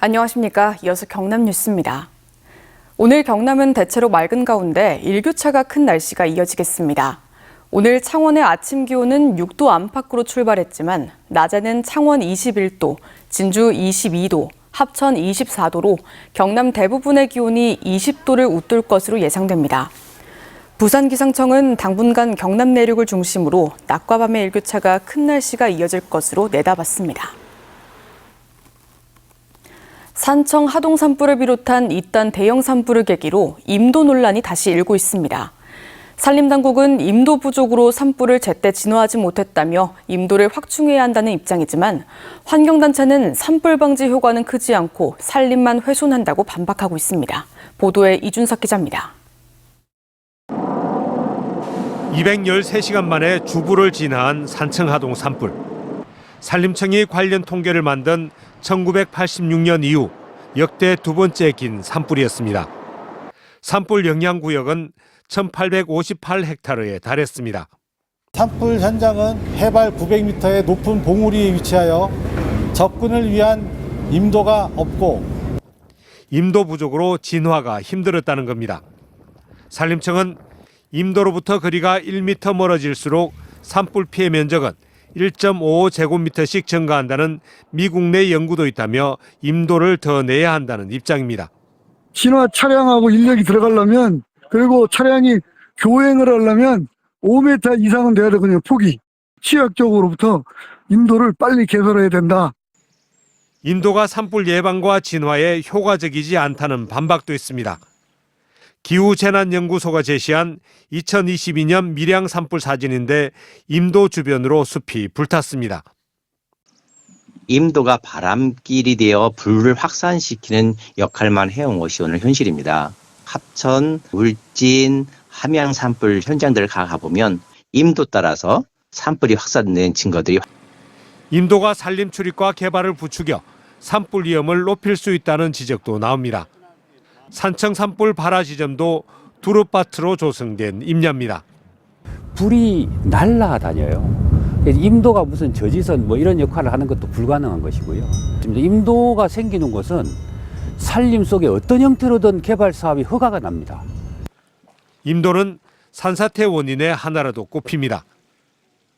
안녕하십니까. 이어서 경남 뉴스입니다. 오늘 경남은 대체로 맑은 가운데 일교차가 큰 날씨가 이어지겠습니다. 오늘 창원의 아침 기온은 6도 안팎으로 출발했지만 낮에는 창원 21도, 진주 22도, 합천 24도로 경남 대부분의 기온이 20도를 웃돌 것으로 예상됩니다. 부산기상청은 당분간 경남 내륙을 중심으로 낮과 밤의 일교차가 큰 날씨가 이어질 것으로 내다봤습니다. 산청 하동 산불을 비롯한 이딴 대형 산불을 계기로 임도 논란이 다시 일고 있습니다. 산림당국은 임도 부족으로 산불을 제때 진화하지 못했다며 임도를 확충해야 한다는 입장이지만 환경단체는 산불 방지 효과는 크지 않고 산림만 훼손한다고 반박하고 있습니다. 보도에 이준석 기자입니다. 213시간 만에 주부를 진화한 산청 하동 산불. 산림청이 관련 통계를 만든 1986년 이후 역대 두 번째 긴 산불이었습니다. 산불 영향구역은 1858헥타르에 달했습니다. 산불 현장은 해발 900m의 높은 봉우리에 위치하여 접근을 위한 임도가 없고 임도 부족으로 진화가 힘들었다는 겁니다. 산림청은 임도로부터 거리가 1m 멀어질수록 산불 피해 면적은 1.55제곱미터씩 증가한다는 미국 내 연구도 있다며 임도를 더 내야 한다는 입장입니다. 진화 차량하고 인력이 들어가려면 그리고 차량이 교행을 하려면 5m 이상은 돼야 되거든요. 폭이. 치약적으로부터 임도를 빨리 개설해야 된다. 임도가 산불 예방과 진화에 효과적이지 않다는 반박도 있습니다. 기후재난연구소가 제시한 2022년 밀양 산불 사진인데 임도 주변으로 숲이 불탔습니다. 임도가 바람길이 되어 불을 확산시키는 역할만 해온 것이 오늘 현실입니다. 합천, 울진, 함양 산불 현장들을 가보면 임도 따라서 산불이 확산된 증거들이 임도가 산림 출입과 개발을 부추겨 산불 위험을 높일 수 있다는 지적도 나옵니다. 산청 산불 발화 지점도 두릅밭으로 조성된 임야입니다. 불이 날아다녀요. 임도가 무슨 저지선 뭐 이런 역할을 하는 것도 불가능한 것이고요. 임도가 생기는 곳은 산림 속에 어떤 형태로든 개발 사업이 허가가 납니다. 임도는 산사태 원인의 하나라도 꼽힙니다.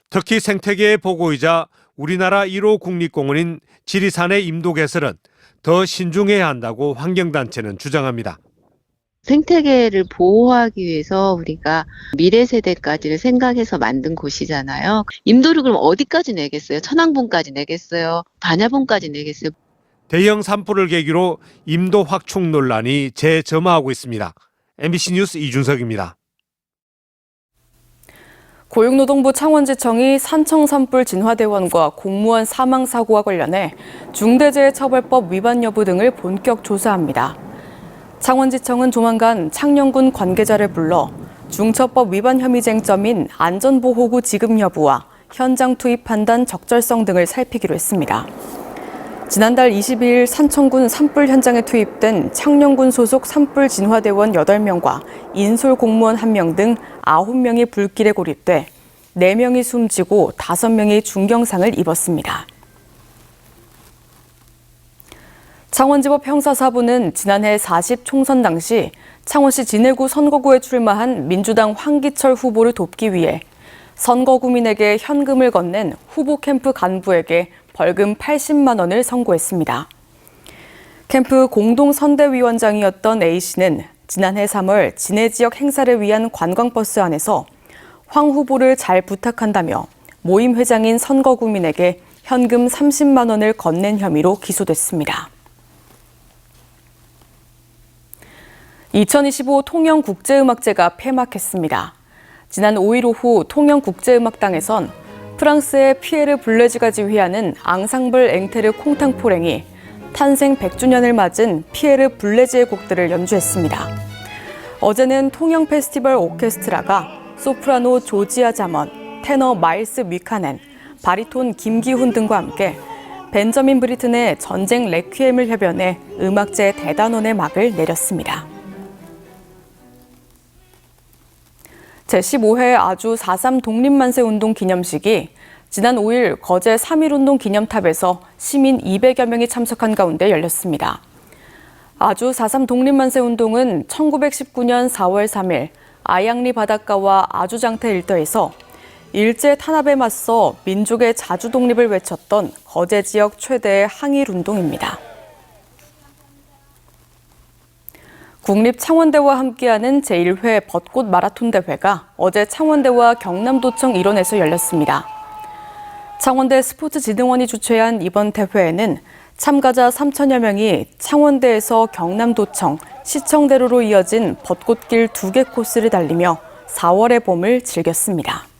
특히 생태계의 보고이자 우리나라 1호 국립공원인 지리산의 임도 개설은 더 신중해야 한다고 환경단체는 주장합니다. 생태계를 보호하기 위해서 우리가 미래 세대까지를 생각해서 만든 곳이잖아요. 임도를 그럼 어디까지 내겠어요? 천왕봉까지 내겠어요? 반야봉까지 내겠어요? 대형 산불을 계기로 임도 확충 논란이 재점화하고 있습니다. MBC 뉴스 이준석입니다. 고용노동부 창원지청이 산청 산불 진화대원과 공무원 사망 사고와 관련해 중대재해처벌법 위반 여부 등을 본격 조사합니다. 창원지청은 조만간 창녕군 관계자를 불러 중처법 위반 혐의 쟁점인 안전보호구 지급 여부와 현장 투입 판단 적절성 등을 살피기로 했습니다. 지난달 22일 산청군 산불 현장에 투입된 창녕군 소속 산불 진화대원 8명과 인솔 공무원 1명 등 9명이 불길에 고립돼 4명이 숨지고 5명이 중경상을 입었습니다. 창원지법 형사사부는 지난해 40 총선 당시 창원시 진해구 선거구에 출마한 민주당 황기철 후보를 돕기 위해 선거구민에게 현금을 건넨 후보 캠프 간부에게 벌금 80만 원을 선고했습니다. 캠프 공동선대위원장이었던 A씨는 지난해 3월 진해 지역 행사를 위한 관광버스 안에서 황 후보를 잘 부탁한다며 모임 회장인 선거구민에게 현금 30만 원을 건넨 혐의로 기소됐습니다. 2025 통영국제음악제가 폐막했습니다. 지난 5일 오후 통영국제음악당에선 프랑스의 피에르 블레즈가 지휘하는 앙상블 앵테르 콩탕포랭이 탄생 100주년을 맞은 피에르 블레즈의 곡들을 연주했습니다. 어제는 통영 페스티벌 오케스트라가 소프라노 조지아 자먼, 테너 마일스 뮤카넨, 바리톤 김기훈 등과 함께 벤저민 브리튼의 전쟁 레퀴엠을 협연해 음악제 대단원의 막을 내렸습니다. 제15회 아주 4.3 독립만세 운동 기념식이 지난 5일 거제 3.1운동 기념탑에서 시민 200여 명이 참석한 가운데 열렸습니다. 아주 4.3 독립만세운동은 1919년 4월 3일 아양리 바닷가와 아주장터 일터에서 일제 탄압에 맞서 민족의 자주 독립을 외쳤던 거제 지역 최대의 항일운동입니다. 국립창원대와 함께하는 제1회 벚꽃 마라톤 대회가 어제 창원대와 경남도청 일원에서 열렸습니다. 창원대 스포츠진흥원이 주최한 이번 대회에는 참가자 3천여 명이 창원대에서 경남도청, 시청대로로 이어진 벚꽃길 2개 코스를 달리며 4월의 봄을 즐겼습니다.